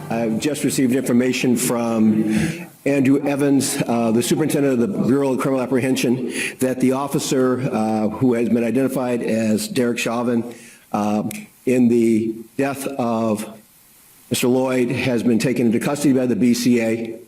I've just received information from Andrew Evans, the superintendent of the Bureau of Criminal Apprehension, that the officer who has been identified as Derek Chauvin in the death of Mr. Lloyd has been taken into custody by the BCA.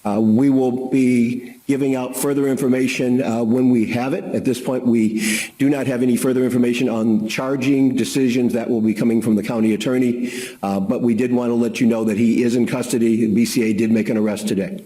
We will be giving out further information when we have it. At this point, we do not have any further information on charging decisions. That will be coming from the county attorney, but we did want to let you know that he is in custody. The BCA did make an arrest today.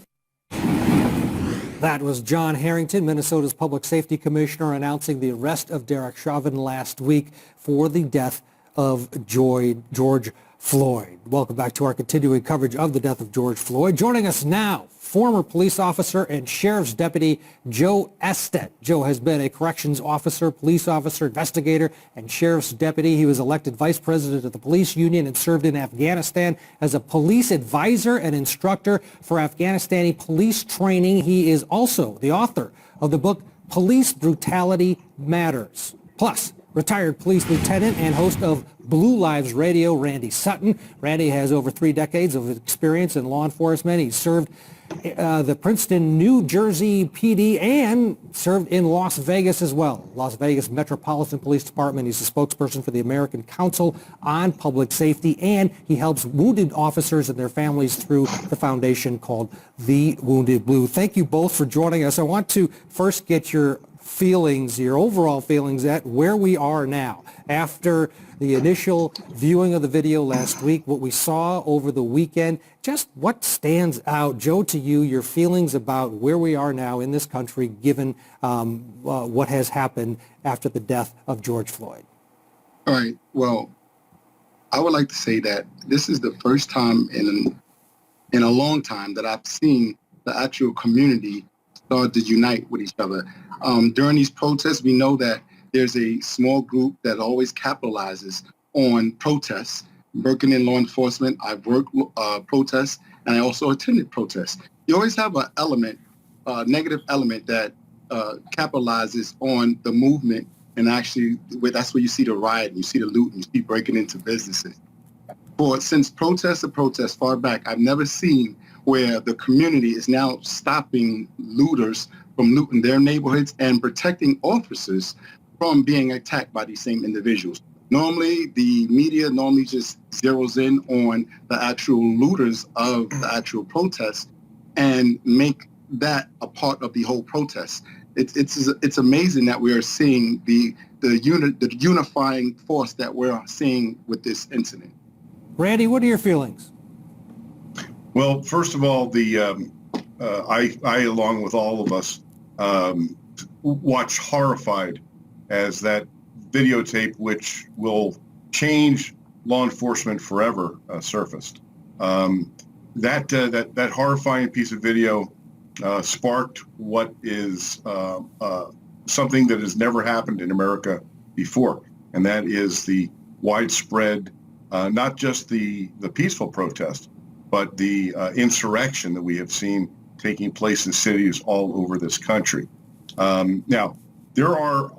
That was John Harrington, Minnesota's public safety commissioner, announcing the arrest of Derek Chauvin last week for the death of George Floyd. Welcome back to our continuing coverage of the death of George Floyd. Joining us now, former police officer and sheriff's deputy Joe Estet. Joe has been a corrections officer, police officer, investigator, and sheriff's deputy. He was elected vice president of the police union and served in Afghanistan as a police advisor and instructor for Afghanistani police training. He is also the author of the book Police Brutality Matters. Plus, retired police lieutenant and host of Blue Lives Radio, Randy Sutton. Randy has over 3 decades of experience in law enforcement. He served the Princeton, New Jersey PD and served in Las Vegas as well. Las Vegas Metropolitan Police Department. He's a spokesperson for the American Council on Public Safety, and he helps wounded officers and their families through the foundation called The Wounded Blue. Thank you both for joining us. I want to first get your feelings, your overall feelings at where we are now. After the initial viewing of the video last week, what we saw over the weekend, just what stands out, Joe, to you, your feelings about where we are now in this country given what has happened after the death of George Floyd? All right. Well, I would like to say that this is the first time in a long time that I've seen the actual community start to unite with each other. During these protests, we know that there's a small group that always capitalizes on protests. Working in law enforcement, I've worked protests, and I also attended protests. You always have an element, negative element that capitalizes on the movement, and actually that's where you see the riot, you see the loot, and you see breaking into businesses. Since protest to protest far back, I've never seen where the community is now stopping looters from looting their neighborhoods and protecting officers from being attacked by these same individuals. Normally, the media just zeroes in on the actual looters of the actual protest and make that a part of the whole protest. It's amazing that we are seeing the unifying force that we're seeing with this incident. Randy, what are your feelings? Well, first of all, I along with all of us, watched horrified as that videotape, which will change law enforcement forever, surfaced. That horrifying piece of video sparked what is something that has never happened in America before, and that is the widespread, not just the peaceful protest, but the insurrection that we have seen taking place in cities all over this country. Now,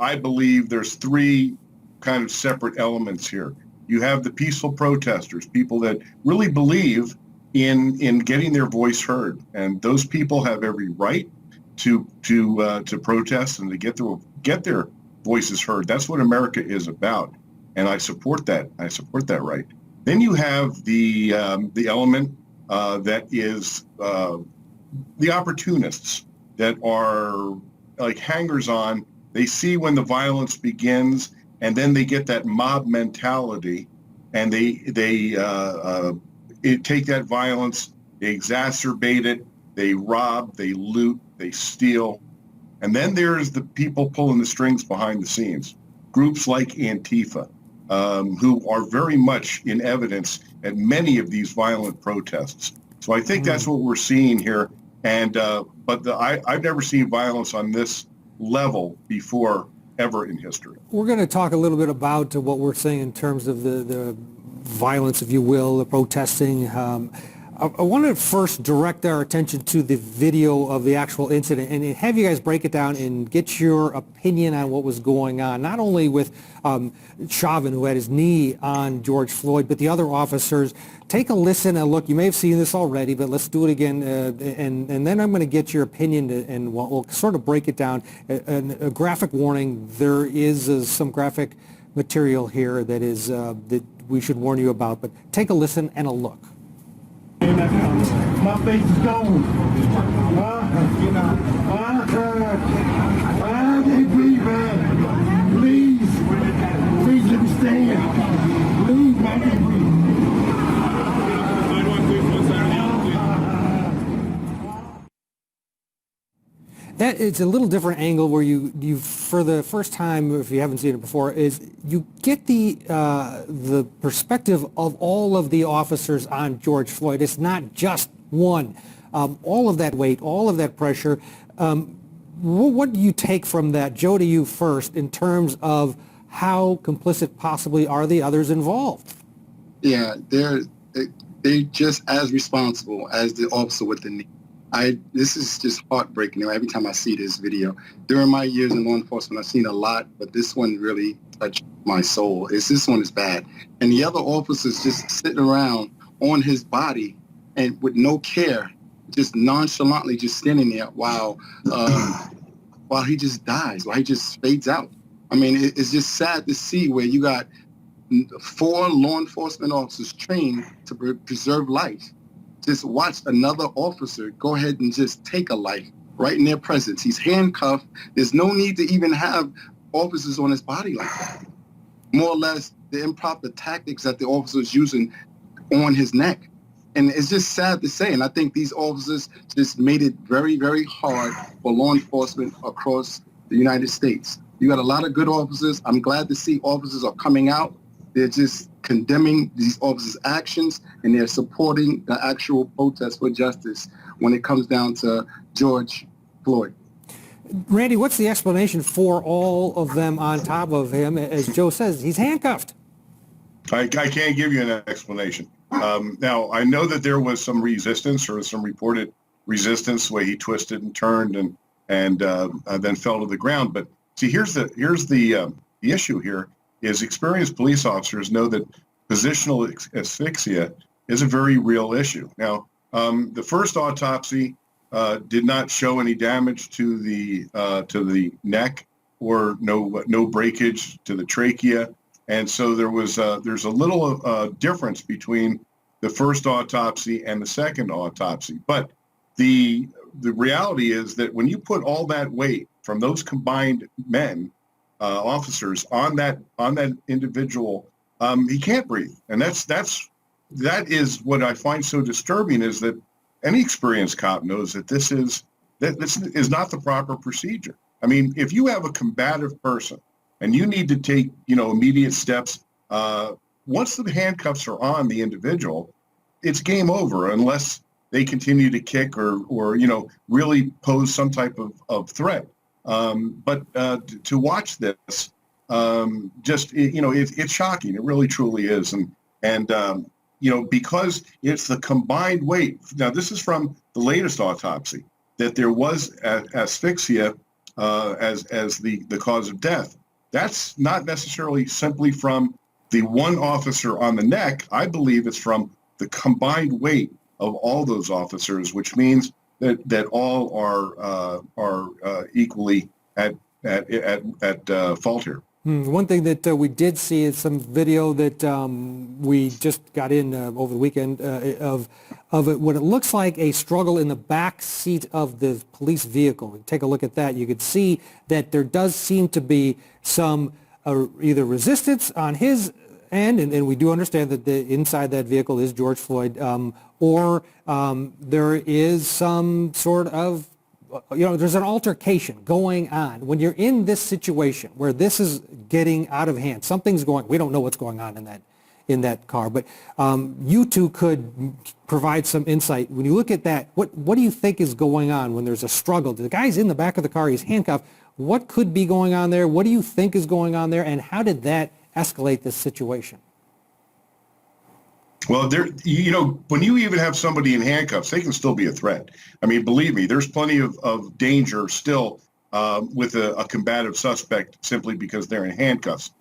I believe there's 3 kind of separate elements here. You have the peaceful protesters, people that really believe in getting their voice heard, and those people have every right to protest and to get their voices heard. That's what America is about, and I support that. I support that right. Then you have the element that is the opportunists that are like hangers-on. They see when the violence begins, and then they get that mob mentality, and they take that violence, they exacerbate it, they rob, they loot, they steal. And then there's the people pulling the strings behind the scenes, groups like Antifa, who are very much in evidence at many of these violent protests. So I think that's what we're seeing here. And I've never seen violence on this level before, ever in history. We're going to talk a little bit about what we're seeing in terms of the violence, if you will, the protesting. I want to first direct our attention to the video of the actual incident and have you guys break it down and get your opinion on what was going on, not only with Chauvin, who had his knee on George Floyd, but the other officers. Take a listen and look. You may have seen this already, but let's do it again. And then I'm going to get your opinion, and we'll sort of break it down. A graphic warning, there is some graphic material here that is that we should warn you about, but take a listen and a look. My face is gone. I can't breathe, man. Please let me stand. Please, man, I can't breathe. That it's a little different angle where you for the first time, if you haven't seen it before, is you get the perspective of all of the officers on George Floyd. It's not just one. All of that weight, all of that pressure. What do you take from that, Joe? To you first, in terms of how complicit possibly are the others involved? Yeah, they're just as responsible as the officer with the knee. This is just heartbreaking every time I see this video. During my years in law enforcement, I've seen a lot, but this one really touched my soul. This one is bad. And the other officers just sitting around on his body and with no care, just nonchalantly just standing there while he just dies, while he just fades out. I mean, it's just sad to see where you got 4 law enforcement officers trained to preserve life. Just watch another officer go ahead and just take a life right in their presence. He's handcuffed. There's no need to even have officers on his body like that. More or less the improper tactics that the officer's using on his neck. And it's just sad to say. And I think these officers just made it very, very hard for law enforcement across the United States. You got a lot of good officers. I'm glad to see officers are coming out. They're just condemning these officers' actions, and they're supporting the actual protest for justice when it comes down to George Floyd. Randy, what's the explanation for all of them on top of him? As Joe says, he's handcuffed. I can't give you an explanation. Now, I know that there was some resistance or some reported resistance, the way he twisted and turned and then fell to the ground. But see, here's the issue here. Is experienced police officers know that positional asphyxia is a very real issue. Now, the first autopsy did not show any damage to the neck or no breakage to the trachea, and so there's a little difference between the first autopsy and the second autopsy. But the reality is that when you put all that weight from those combined men, officers on that individual, he can't breathe, and that is what I find so disturbing. Is that any experienced cop knows that this is not the proper procedure. I mean, if you have a combative person and you need to take immediate steps, once the handcuffs are on the individual, it's game over unless they continue to kick or really pose some type of threat. But to watch this, it's shocking. It really, truly is. And because it's the combined weight. Now, this is from the latest autopsy, that there was asphyxia as the cause of death. That's not necessarily simply from the one officer on the neck. I believe it's from the combined weight of all those officers, which means that all are equally at fault here. One thing that we did see is some video that we just got in over the weekend of what it looks like a struggle in the back seat of the police vehicle. Take a look at that. You could see that there does seem to be some either resistance on his end, and we do understand that inside that vehicle is George Floyd, or there is some sort of, there's an altercation going on. When you're in this situation where this is getting out of hand, something's going, we don't know what's going on in that car, but you two could provide some insight. When you look at that, what do you think is going on when there's a struggle? The guy's in the back of the car, he's handcuffed. What could be going on there? What do you think is going on there? And how did that escalate this situation? Well, when you even have somebody in handcuffs, they can still be a threat. I mean, believe me, there's plenty of danger still with a combative suspect simply because they're in handcuffs.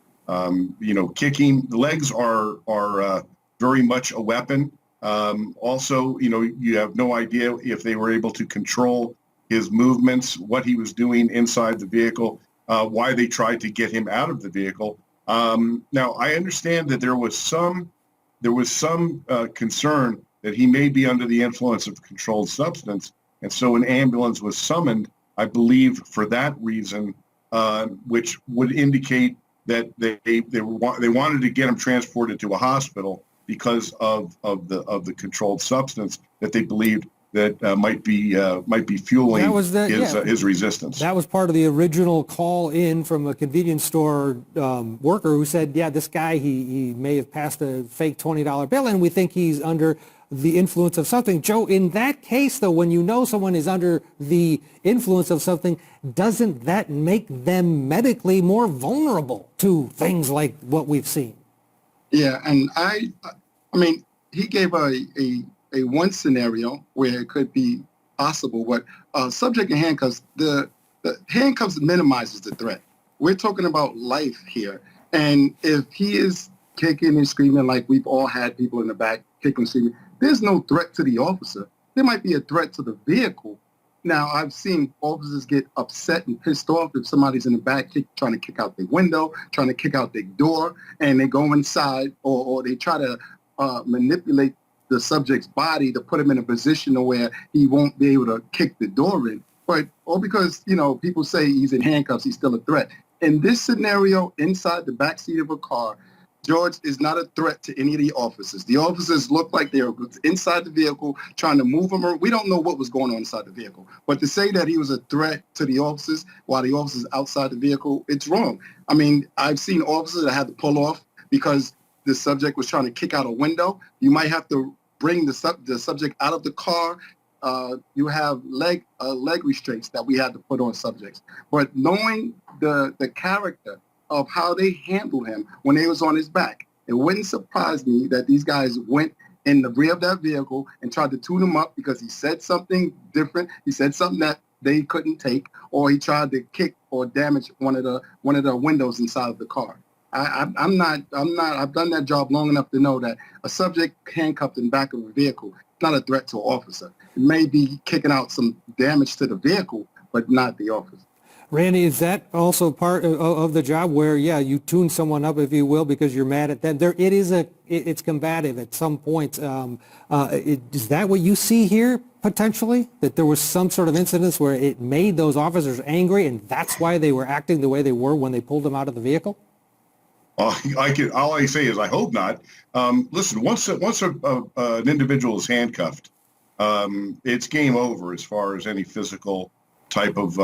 Kicking the legs are very much a weapon. Also, you have no idea if they were able to control his movements, what he was doing inside the vehicle, why they tried to get him out of the vehicle. Now, I understand that there was some concern that he may be under the influence of a controlled substance, and so an ambulance was summoned, I believe, for that reason, which would indicate that they wanted to get him transported to a hospital because of the controlled substance that they believed that might be fueling his resistance. That was part of the original call in from a convenience store worker who said, yeah, this guy, he may have passed a fake $20 bill, and we think he's under the influence of something. Joe, in that case, though, when you know someone is under the influence of something, doesn't that make them medically more vulnerable to things like what we've seen? Yeah, and I mean, he gave a one scenario where it could be possible, but subject in handcuffs, the handcuffs minimizes the threat. We're talking about life here. And if he is kicking and screaming like we've all had people in the back kicking and screaming, there's no threat to the officer. There might be a threat to the vehicle. Now, I've seen officers get upset and pissed off if somebody's in the back trying to kick out their window, trying to kick out their door, and they go inside or they try to manipulate the subject's body to put him in a position where he won't be able to kick the door in. But all because, people say he's in handcuffs, he's still a threat. In this scenario, inside the backseat of a car, George is not a threat to any of the officers. The officers look like they're inside the vehicle trying to move him around. We don't know what was going on inside the vehicle. But to say that he was a threat to the officers while the officers outside the vehicle, it's wrong. I mean, I've seen officers that had to pull off because the subject was trying to kick out a window. You might have to bring the subject out of the car. You have leg restraints that we had to put on subjects. But knowing the character of how they handled him when they was on his back, it wouldn't surprise me that these guys went in the rear of that vehicle and tried to tune him up because he said something different. He said something that they couldn't take, or he tried to kick or damage one of the windows inside of the car. I've done that job long enough to know that a subject handcuffed in the back of a vehicle is not a threat to an officer. It may be kicking out some damage to the vehicle, but not the officer. Randy, is that also part of the job where, you tune someone up, if you will, because you're mad at them? It's combative at some point. Is that what you see here, potentially? That there was some sort of incident where it made those officers angry, and that's why they were acting the way they were when they pulled them out of the vehicle? All I say is I hope not. Listen, once an individual is handcuffed, it's game over as far as any physical type of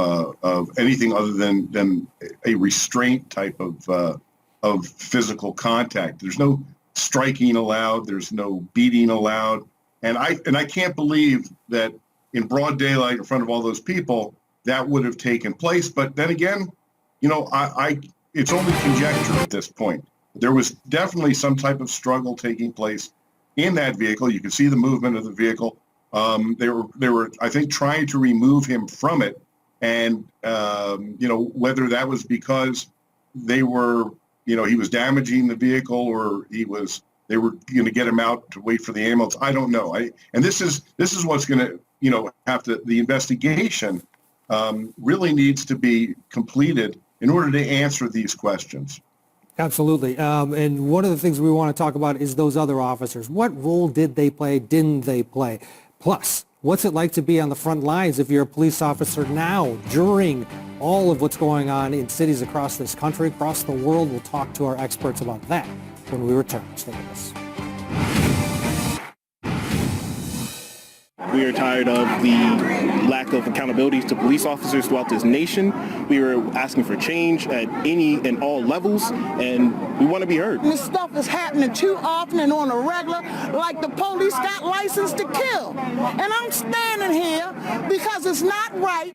anything other than a restraint type of physical contact. There's no striking allowed. There's no beating allowed. And I can't believe that in broad daylight in front of all those people that would have taken place. But then again, it's only conjecture at this point. There was definitely some type of struggle taking place in that vehicle. You can see the movement of the vehicle. They were, I think, trying to remove him from it, and whether that was because they were, he was damaging the vehicle, or they were going to get him out to wait for the ambulance. I don't know. And this is what's going to, the investigation really needs to be completed in order to answer these questions. Absolutely. And one of the things we want to talk about is those other officers. What role did they play? Didn't they play? Plus, what's it like to be on the front lines if you're a police officer now during all of what's going on in cities across this country, across the world? We'll talk to our experts about that when we return. Stay with us. We are tired of the lack of accountability to police officers throughout this nation. We are asking for change at any and all levels, and we want to be heard. This stuff is happening too often and on a regular, like the police got licensed to kill. And I'm standing here because it's not right.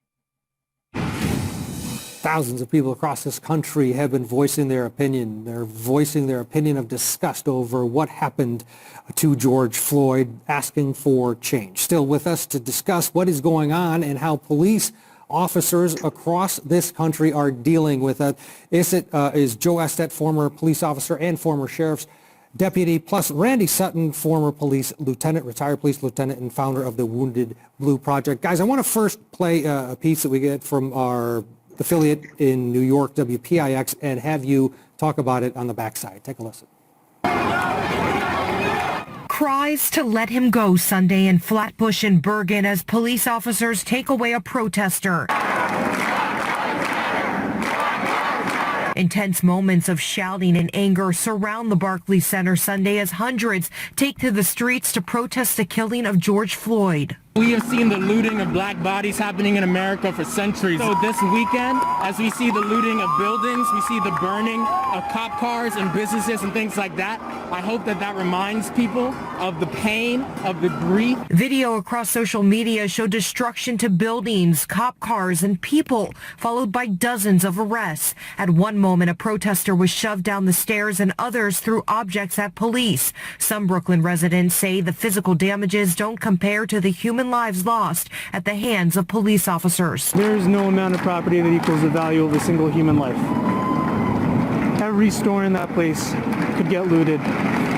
Thousands of people across this country have been voicing their opinion. They're voicing their opinion of disgust over what happened to George Floyd, asking for change. Still with us to discuss what is going on and how police officers across this country are dealing with it is Joe Estet, former police officer and former sheriff's deputy, plus Randy Sutton, former police lieutenant, retired police lieutenant and founder of the Wounded Blue Project. Guys, I want to first play a piece that we get from our affiliate in New York, WPIX, and have you talk about it on the backside. Take a listen. Cries to let him go Sunday in Flatbush and Bergen as police officers take away a protester. Intense moments of shouting and anger surround the Barclays Center Sunday as hundreds take to the streets to protest the killing of George Floyd. We have seen the looting of black bodies happening in America for centuries. So this weekend, as we see the looting of buildings, we see the burning of cop cars and businesses and things like that, I hope that reminds people of the pain, of the grief. Video across social media showed destruction to buildings, cop cars, and people, followed by dozens of arrests. At one moment, a protester was shoved down the stairs and others threw objects at police. Some Brooklyn residents say the physical damages don't compare to the human lives lost at the hands of police officers. There is no amount of property that equals the value of a single human life. Every store in that place could get looted.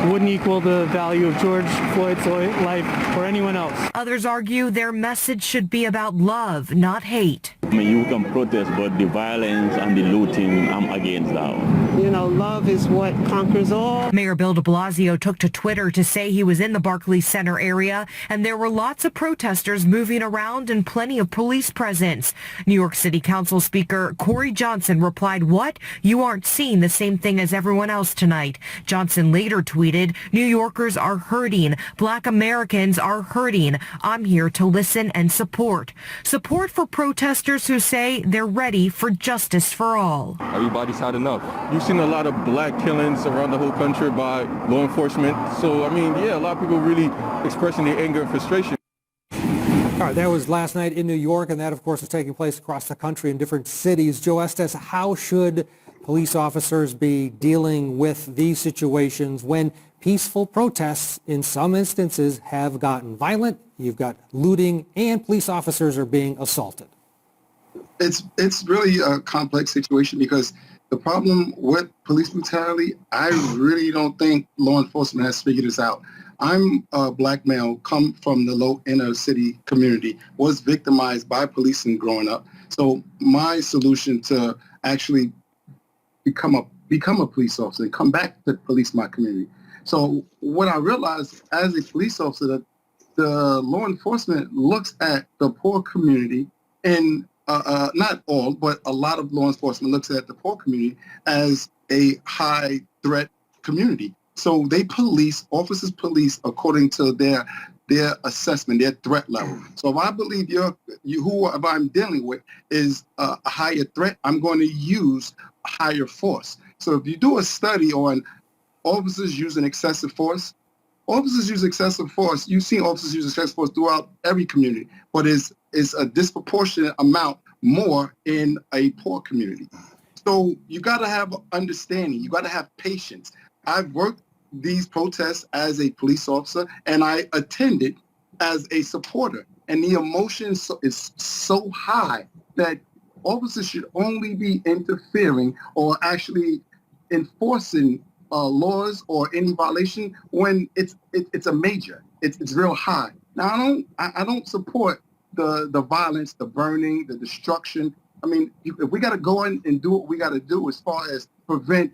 Wouldn't equal the value of George Floyd's life or anyone else. Others argue their message should be about love, not hate. I mean, you can protest, but the violence and the looting, I'm against that one. You know, love is what conquers all. Mayor Bill de Blasio took to Twitter to say he was in the Barclays Center area, and there were lots of protesters moving around and plenty of police presence. New York City Council Speaker Corey Johnson replied, "What? You aren't seeing the same thing as everyone else tonight." Johnson later tweeted, "New Yorkers are hurting. Black Americans are hurting. I'm here to listen and support." Support for protesters who say they're ready for justice for all. Everybody's had enough. You've seen a lot of black killings around the whole country by law enforcement. So, I mean, yeah, a lot of people really expressing their anger and frustration. All right, that was last night in New York, and that, of course, is taking place across the country in different cities. Joe Estes, how should police officers be dealing with these situations when peaceful protests, in some instances, have gotten violent? You've got looting, and police officers are being assaulted. It's really a complex situation because the problem with police brutality, I really don't think law enforcement has figured this out. I'm a black male, come from the low inner city community, was victimized by policing growing up. So my solution to actually become a police officer and come back to police my community. So what I realized as a police officer, that the law enforcement looks at the poor community, and not all, but a lot of law enforcement looks at the poor community as a high threat community. So they officers police according to their assessment, their threat level. So if I believe whoever I'm dealing with is a higher threat, I'm going to use higher force. So if you do a study on officers using excessive force, you've seen officers use excessive force throughout every community, but it's a disproportionate amount more in a poor community. So you got to have understanding. You got to have patience. I've worked these protests as a police officer, and I attended as a supporter. And the emotion is so high that officers should only be interfering or actually enforcing laws or any violation when it's a major. It's real high. Now I don't support the violence, the burning, the destruction. I mean, if we got to go in and do what we got to do as far as prevent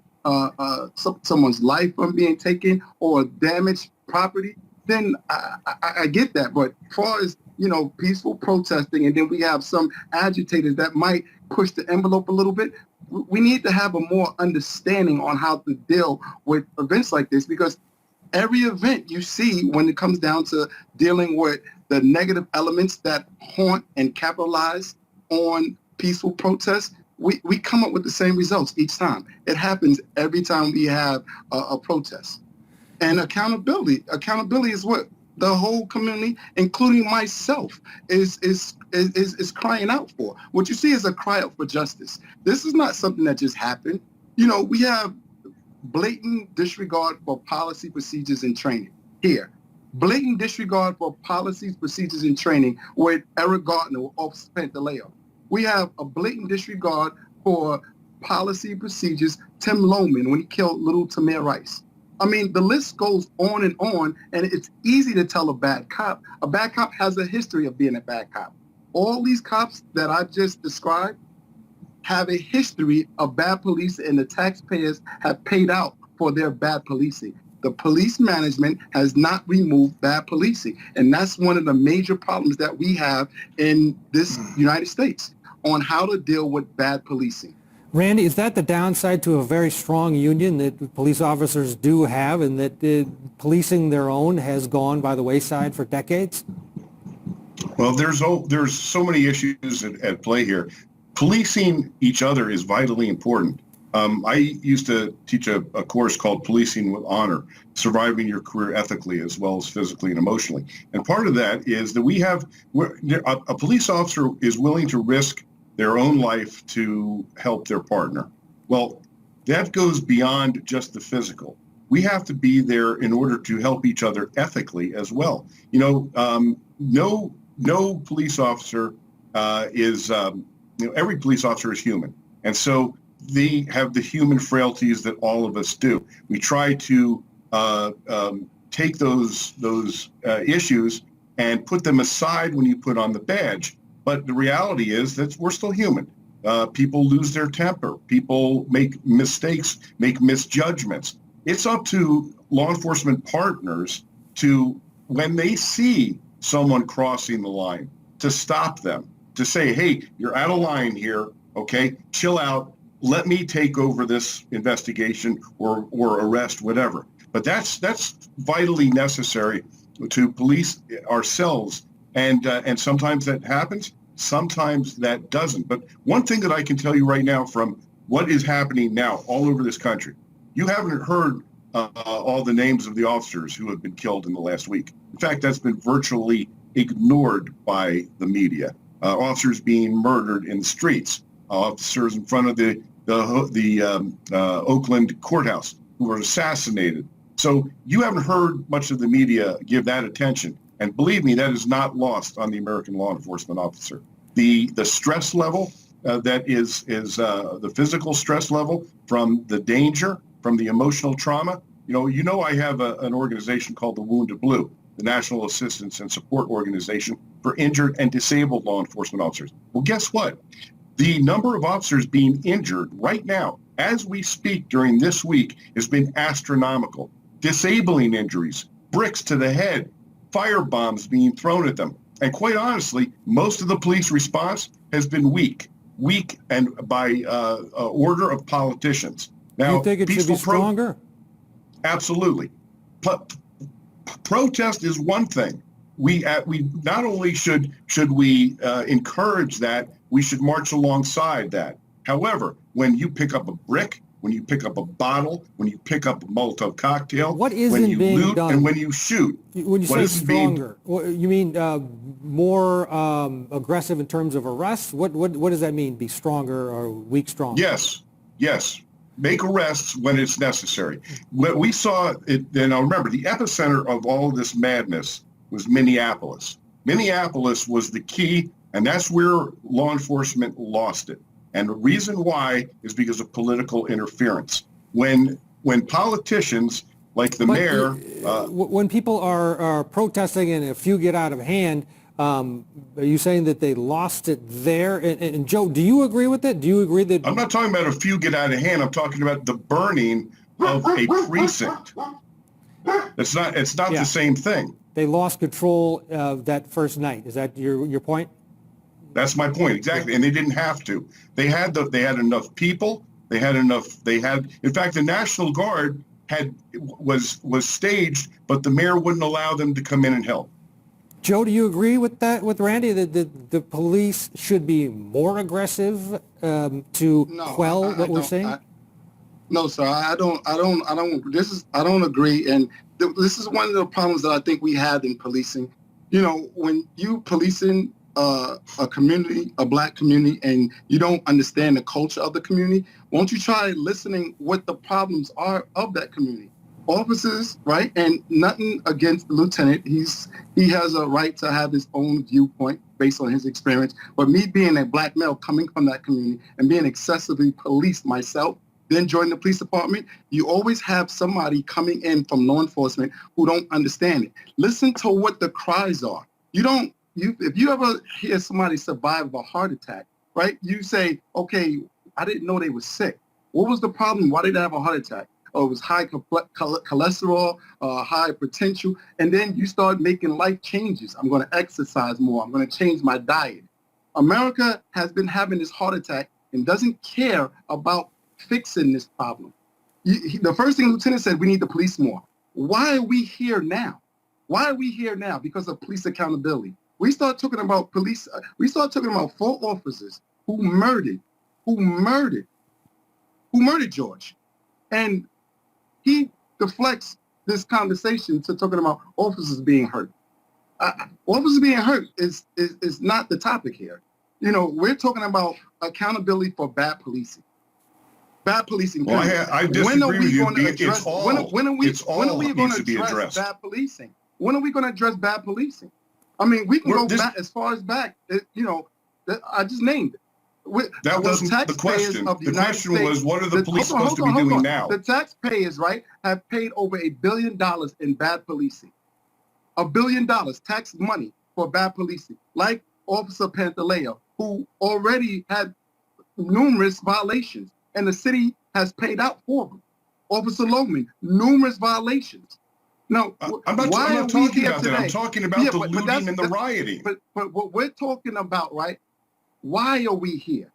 someone's life from being taken or damage property, then I get that. But as far as, peaceful protesting, and then we have some agitators that might push the envelope a little bit, we need to have a more understanding on how to deal with events like this, because every event you see when it comes down to dealing with the negative elements that haunt and capitalize on peaceful protests, we come up with the same results each time. It happens every time we have a protest. And accountability is what the whole community, including myself, is is crying out for. What you see is a cry out for justice. This is not something that just happened. You know, we have blatant disregard for policy, procedures, and training here. Blatant disregard for policies, procedures, and training with Eric Gardner or Spent DeLeo. We have a blatant disregard for policy, procedures, Tim Loman when he killed little Tamir Rice. I mean, the list goes on, and it's easy to tell a bad cop. A bad cop has a history of being a bad cop. All these cops that I just described have a history of bad police, and the taxpayers have paid out for their bad policing. The police management has not removed bad policing, and that's one of the major problems that we have in this United States on how to deal with bad policing. Randy, is that the downside to a very strong union that police officers do have, and that policing their own has gone by the wayside for decades? Well, there's so many issues at play here. Policing each other is vitally important. I used to teach a course called Policing with Honor, Surviving Your Career Ethically as well as physically and emotionally. And part of that is that a police officer is willing to risk their own life to help their partner. Well, that goes beyond just the physical. We have to be there in order to help each other ethically as well. You know, no police officer every police officer is human. And so they have the human frailties that all of us do. We try to take those issues and put them aside when you put on the badge. But the reality is that we're still human. People lose their temper. People make mistakes, make misjudgments. It's up to law enforcement partners to, when they see someone crossing the line, to stop them, to say, hey, you're out of line here, okay? Chill out. Let me take over this investigation or arrest, whatever. But that's vitally necessary to police ourselves. And sometimes that happens, sometimes that doesn't. But one thing that I can tell you right now from what is happening now all over this country, you haven't heard all the names of the officers who have been killed in the last week. In fact, that's been virtually ignored by the media. Officers being murdered in the streets, officers in front of the Oakland courthouse who were assassinated. So you haven't heard much of the media give that attention. And believe me, that is not lost on the American law enforcement officer. The stress level that is the physical stress level from the danger, from the emotional trauma. You know, I have an organization called the Wounded Blue, the National Assistance and Support Organization for Injured and Disabled Law Enforcement Officers. Well, guess what? The number of officers being injured right now, as we speak during this week, has been astronomical. Disabling injuries, bricks to the head, fire bombs being thrown at them. And quite honestly, most of the police response has been weak and by order of politicians. Now, you think it should be stronger? Absolutely. Protest is one thing. We not only should we encourage that, we should march alongside that. However, when you pick up a brick, when you pick up a bottle, when you pick up a Molotov cocktail, what isn't when you being loot, done? and when you shoot. When you say stronger, you mean more aggressive in terms of arrests? What does that mean, be stronger or weak stronger? Yes. Make arrests when it's necessary. What we saw, and now remember, the epicenter of all of this madness was Minneapolis. Minneapolis was the key, and that's where law enforcement lost it. And the reason why is because of political interference. When politicians like the mayor... when people are protesting and a few get out of hand, are you saying that they lost it there? And Joe, do you agree with it? Do you agree that... I'm not talking about a few get out of hand. I'm talking about the burning of a precinct. It's not the same thing. They lost control that first night. Is that your point? That's my point, exactly. And they didn't have to. They had enough people. In fact, the National Guard was staged, but the mayor wouldn't allow them to come in and help. Joe, do you agree with that, with Randy, that the police should be more aggressive to quell what we're seeing? No, sir. I don't agree. And this is one of the problems that I think we have in policing. You know, when you policing a community, a black community, and you don't understand the culture of the community, won't you try listening what the problems are of that community? Officers, right? And nothing against the lieutenant. He has a right to have his own viewpoint based on his experience. But me being a black male coming from that community and being excessively policed myself, then join the police department, you always have somebody coming in from law enforcement who don't understand it. Listen to what the cries are. If you ever hear somebody survive a heart attack, right? You say, okay, I didn't know they were sick. What was the problem? Why did they have a heart attack? Oh, it was high cholesterol, high potential. And then you start making life changes. I'm going to exercise more. I'm going to change my diet. America has been having this heart attack and doesn't care about fixing this problem. The first thing the lieutenant said, we need the police more. Why are we here now? Why are we here now? Because of police accountability. We start talking about police. We start talking about 4 officers who murdered George. And he deflects this conversation to talking about officers being hurt. Officers being hurt is not the topic here. You know, we're talking about accountability for bad policing. Bad policing. Well, I disagree with you. When are we going to address bad policing? When are we going to address bad policing? I mean, we can go back as far as back. I just named it. That wasn't the question. The question was, what are the police supposed to be doing now? The taxpayers, right, have paid over $1 billion in bad policing. $1 billion tax money for bad policing, like Officer Pantaleo, who already had numerous violations, and the city has paid out for them. Officer Loman, numerous violations. Now, I'm not talking about that. I'm talking about the looting and the rioting. But what we're talking about, right? Why are we here?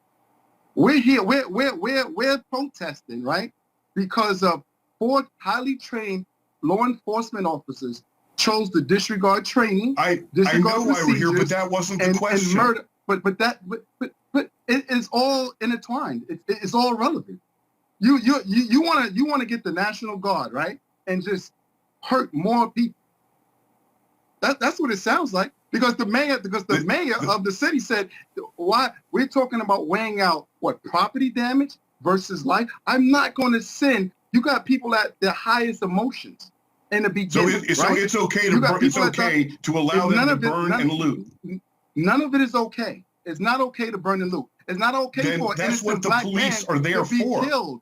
We're here. We're protesting, right? Because of 4 highly trained law enforcement officers chose to disregard training. I know why we're here, but that wasn't the question. And murder. But it is all intertwined. It's all relevant. You want to get the National Guard, right? And just hurt more people. That's what it sounds like. Because the mayor of the city said, why we're talking about weighing out what property damage versus life. I'm not going to send. You got people at their highest emotions in the beginning. So it's okay to allow them to burn and loot. None of it is okay. It's not okay to burn and loot. It's not okay for that's what the police are there for. Killed.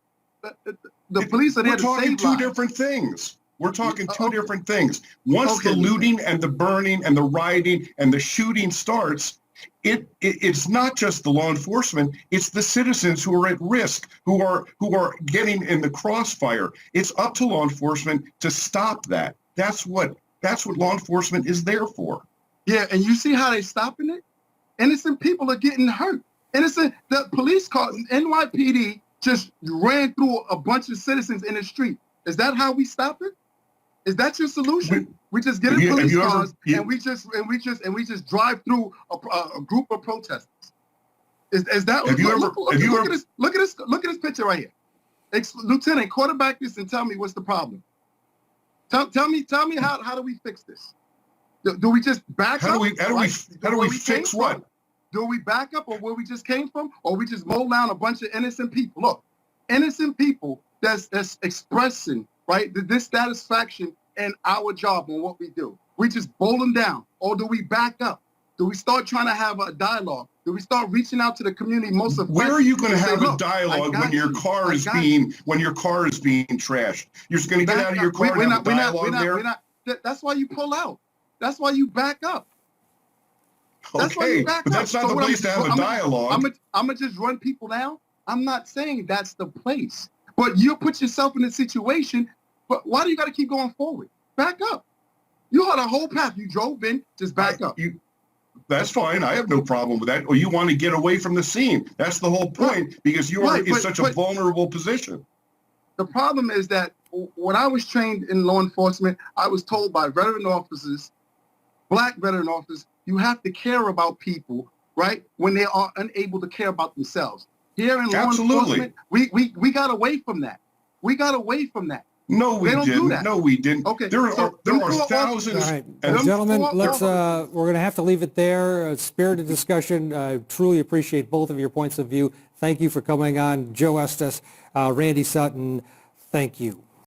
The police are there to save lives. We're talking 2 different things. We're talking 2 different things. Once the looting and the burning and the rioting and the shooting starts, it's not just the law enforcement, it's the citizens who are at risk, who are getting in the crossfire. It's up to law enforcement to stop that. That's what law enforcement is there for. Yeah, and you see how they're stopping it? Innocent people are getting hurt. The police car, NYPD just ran through a bunch of citizens in the street. Is that how we stop it? Is that your solution? We just get in police cars and we just drive through a group of protesters. Is that? Look at this picture right here. Lieutenant, quarterback this and tell me what's the problem. Tell me how do we fix this? Do we just back up? How do we fix what? Do we back up or where we just came from, or we just mow down a bunch of innocent people? Look, innocent people that's expressing, right, this satisfaction in our job and what we do. We just bowl them down, or do we back up? Do we start trying to have a dialogue? Do we start reaching out to the community most effectively? Where are you going to have a dialogue when your car is being trashed? You're just going to get out of your car and have a dialogue there? That's why you pull out. That's why you back up. Okay, but that's not the place to have a dialogue. I'm going to just run people down? I'm not saying that's the place. But you put yourself in a situation, but why do you got to keep going forward? Back up. You had a whole path. You drove in, just back up. That's fine. I have no problem with that. Or you want to get away from the scene. That's the whole point, because you are in such a vulnerable position. The problem is that when I was trained in law enforcement, I was told by veteran officers, black veteran officers, you have to care about people, right, when they are unable to care about themselves. Here in law enforcement, we got away from that. We got away from that. No, we They don't do didn't. that. No, we didn't. Okay, there so are them thousands. All right, and gentlemen, four- let's, we're going to have to leave it there. Spirited discussion. I truly appreciate both of your points of view. Thank you for coming on. Joe Estes, Randy Sutton, thank you.